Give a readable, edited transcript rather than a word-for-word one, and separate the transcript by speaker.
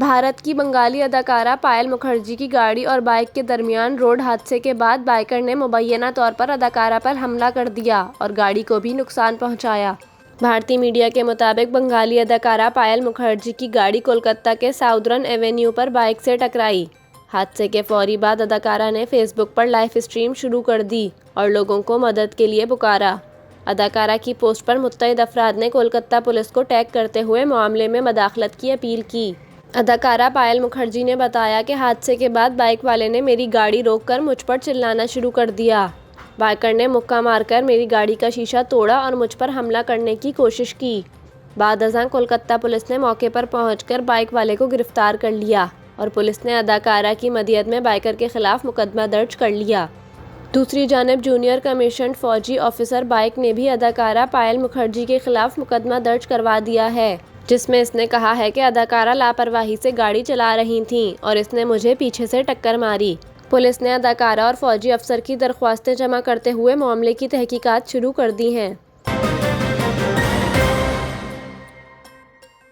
Speaker 1: भारत की बंगाली अदाकारा पायल मुखर्जी की गाड़ी और बाइक के दरमियान रोड हादसे के बाद बाइकर ने मुबैना तौर पर अदाकारा पर हमला कर दिया और गाड़ी को भी नुकसान पहुंचाया। भारतीय मीडिया के मुताबिक बंगाली अदाकारा पायल मुखर्जी की गाड़ी कोलकाता के साउदर्न एवेन्यू पर बाइक से टकराई। हादसे के फौरी बाद अदाकारा ने फेसबुक पर लाइव स्ट्रीम शुरू कर दी और लोगों को मदद के लिए पुकारा। अदाकारा की पोस्ट पर मुत्तहिद अफराद ने कोलकाता पुलिस को टैग करते हुए मामले में मदाखलत की अपील की। अदाकारा पायल मुखर्जी ने बताया कि हादसे के बाद बाइक वाले ने मेरी गाड़ी रोककर मुझ पर चिल्लाना शुरू कर दिया। बाइकर ने मुक्का मारकर मेरी गाड़ी का शीशा तोड़ा और मुझ पर हमला करने की कोशिश की। बाद अज़ां कोलकाता पुलिस ने मौके पर पहुंचकर बाइक वाले को गिरफ्तार कर लिया और पुलिस ने अदाकारा की मदद में बाइकर के खिलाफ मुकदमा दर्ज कर लिया। दूसरी जानिब जूनियर कमीशन्ड फौजी ऑफिसर बाइक ने भी अदाकारा पायल मुखर्जी के खिलाफ मुकदमा दर्ज करवा दिया है, जिसमें इसने कहा है कि अदाकारा लापरवाही से गाड़ी चला रही थीं और इसने मुझे पीछे से टक्कर मारी। पुलिस ने अदाकारा और फौजी अफसर की दरख्वास्तें जमा करते हुए मामले की तहकीकात शुरू कर दी हैं।